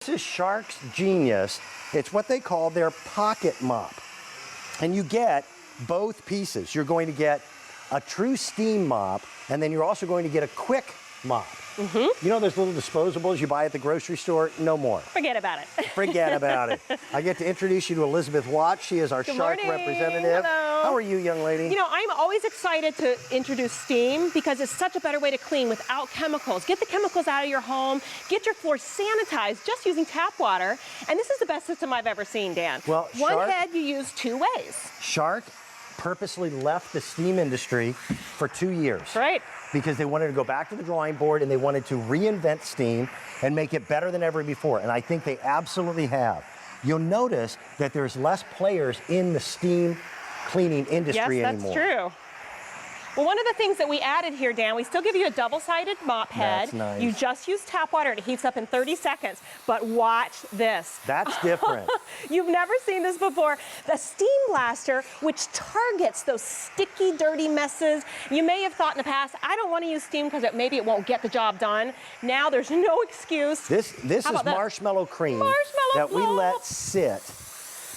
This is Shark's genius. It's what they call their pocket mop. And you get both pieces. You're going to get a true steam mop, and then you're also going to get a quick mop. You know those little disposables you buy at the grocery store? No more. Forget about it. Forget about it. I get to introduce you to Elizabeth Watts. She is our Shark representative. Hello. How are you, young lady? You know, I'm always excited to introduce steam because it's such a better way to clean without chemicals. Get the chemicals out of your home. Get your floor sanitized just using tap water. And this is the best system I've ever seen, Dan. Well, one Shark, head you use two ways. Shark purposely left the steam industry for 2 years. That's right. Because they wanted to go back to the drawing board and they wanted to reinvent steam and make it better than ever before. And I think they absolutely have. You'll notice that there's less players in the steam cleaning industry anymore. Yes, that's true. Well, one of the things that we added here, Dan, we still give you a double-sided mop head. That's nice. You just use tap water. It heats up in 30 seconds. But watch this. That's different. You've never seen this before. The steam blaster, which targets those sticky, dirty messes. You may have thought in the past, I don't want to use steam because maybe it won't get the job done. Now there's no excuse. This is marshmallow cream that we let sit.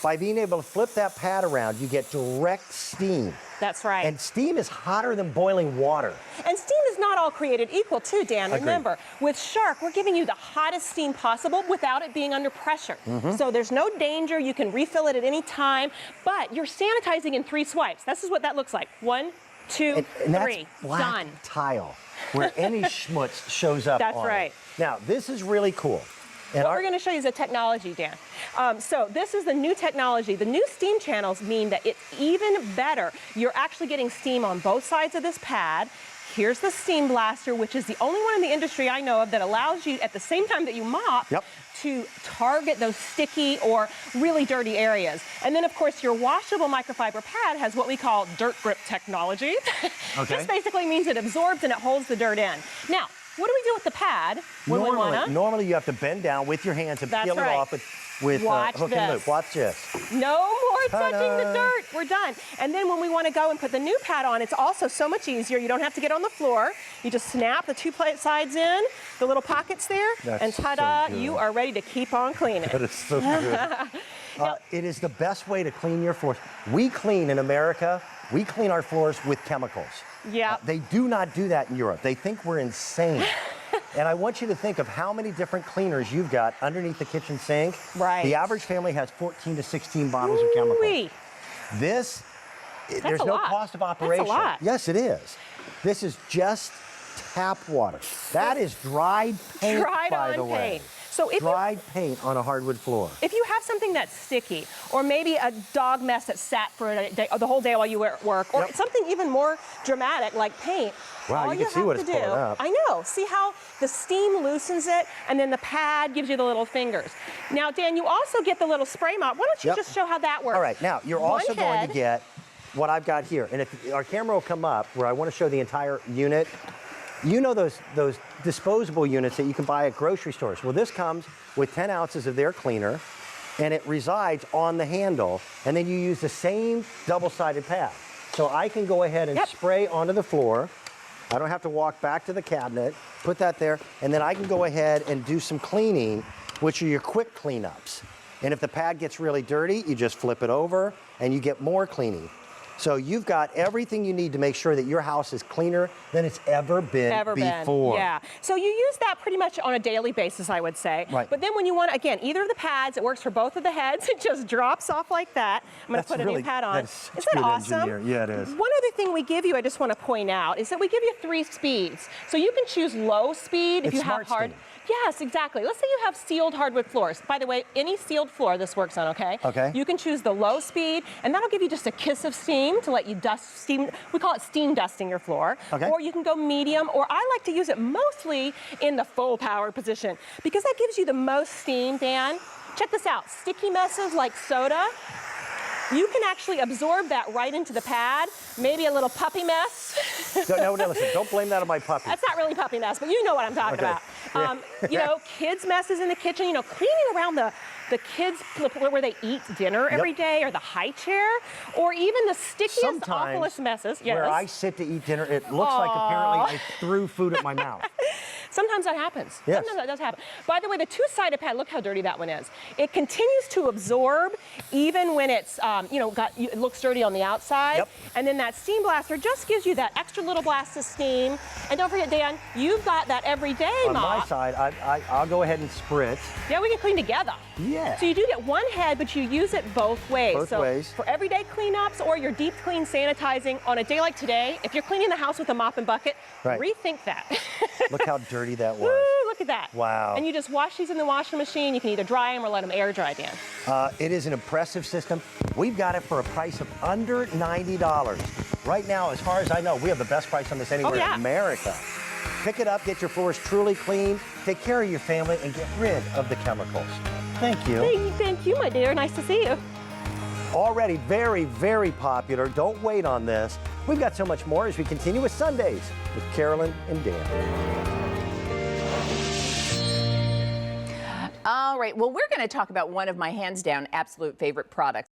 By being able to flip that pad around, you get direct steam. That's right. And steam is hotter than boiling water. And steam is not all created equal too, Dan. Agreed. Remember, with Shark, we're giving you the hottest steam possible without it being under pressure. So there's no danger. You can refill it at any time, but you're sanitizing in 3 swipes. This is what that looks like. 1, 2, and 3. That's black Done. tile, where any schmutz shows up That's on right. it. Now, this is really cool. And What we're going to show you is the technology, Dan. So this is the new technology. The new steam channels mean that it's even better. You're actually getting steam on both sides of this pad. Here's the steam blaster, which is the only one in the industry I know of that allows you, at the same time that you mop, to target those sticky or really dirty areas. And then, of course, your washable microfiber pad has what we call dirt grip technology. This basically means it absorbs and it holds the dirt in. Now, what do we do with the pad when we want to? Normally, you have to bend down with your hands and peel it off with hook and loop. Watch this. No more touching the dirt. We're done. And then when we want to go and put the new pad on, it's also so much easier. You don't have to get on the floor. You just snap the 2 sides in, the little pockets there, and ta-da, you are ready to keep on cleaning. That is so good. It is the best way to clean your floors. We clean in America, we clean our floors with chemicals. Yeah. They do not do that in Europe. They think we're insane. And I want you to think of how many different cleaners you've got underneath the kitchen sink. Right. The average family has 14 to 16 bottles of chemicals. There's no cost of operation. That's a lot. Yes, it is. This is just tap water. That is dried paint, by the way. So if dried paint on a hardwood floor. If you have something that's sticky, or maybe a dog mess that sat for a day, the whole day while you were at work, or something even more dramatic like paint, wow, all you can see what it's pulling up. I know. See how the steam loosens it, and then the pad gives you the little fingers. Now, Dan, you also get the little spray mop. Why don't you just show how that works? All right, now you're also going to get what I've got here. And if our camera will come up, where I want to show the entire unit. You know those disposable units that you can buy at grocery stores. Well, this comes with 10 ounces of their cleaner, and it resides on the handle, and then you use the same double-sided pad. So I can go ahead and spray onto the floor. I don't have to walk back to the cabinet, put that there, and then I can go ahead and do some cleaning, which are your quick cleanups. And if the pad gets really dirty, you just flip it over, and you get more cleaning. So you've got everything you need to make sure that your house is cleaner than it's ever been before. Yeah. So you use that pretty much on a daily basis, I would say. Right. But then when you want, again, either of the pads, it works for both of the heads. It just drops off like that. I'm going to put a new pad on. Isn't that awesome? Yeah, it is. One other thing we give you, I just want to point out, is that we give you 3 speeds. So you can choose low speed if you have hard. Yes, exactly. Let's say you have sealed hardwood floors. By the way, any sealed floor this works on, okay? Okay. You can choose the low speed, and that'll give you just a kiss of steam to let you dust steam. We call it steam dusting your floor. Okay. Or you can go medium, or I like to use it mostly in the full power position because that gives you the most steam, Dan. Check this out. Sticky messes like soda, you can actually absorb that right into the pad. Maybe a little puppy mess. No, listen, don't blame that on my puppy. That's not really puppy mess, but you know what I'm talking about. You know, kids' messes in the kitchen, you know, cleaning around the kids' where they eat dinner every day, or the high chair, or even the stickiest, awfulest messes. Where I sit to eat dinner, it looks like apparently I threw food at my mouth. Sometimes that happens. Yes. Sometimes that does happen. By the way, the two-sided pad, look how dirty that one is. It continues to absorb even when it's, it looks dirty on the outside. Yep. And then that steam blaster just gives you that extra little blast of steam. And don't forget, Dan, you've got that everyday On mop. my side, I'll go ahead and spritz. Yeah, we can clean together. Yeah. So you do get one head, but you use it both ways. Both ways. For everyday cleanups or your deep clean sanitizing on a day like today, if you're cleaning the house with a mop and bucket, Right. rethink that. Look how dirty that was. Woo, look at that. Wow. And you just wash these in the washing machine. You can either dry them or let them air dry, Dan. It is an impressive system. We've got it for a price of under $90. Right now, as far as I know, we have the best price on this anywhere yeah. in America. Pick it up, get your floors truly clean, take care of your family, and get rid of the chemicals. Thank you. Thank you, my dear. Nice to see you. Already very, very popular. Don't wait on this. We've got so much more as we continue with Sundays with Carolyn and Dan. All right, well, we're going to talk about one of my hands down absolute favorite products.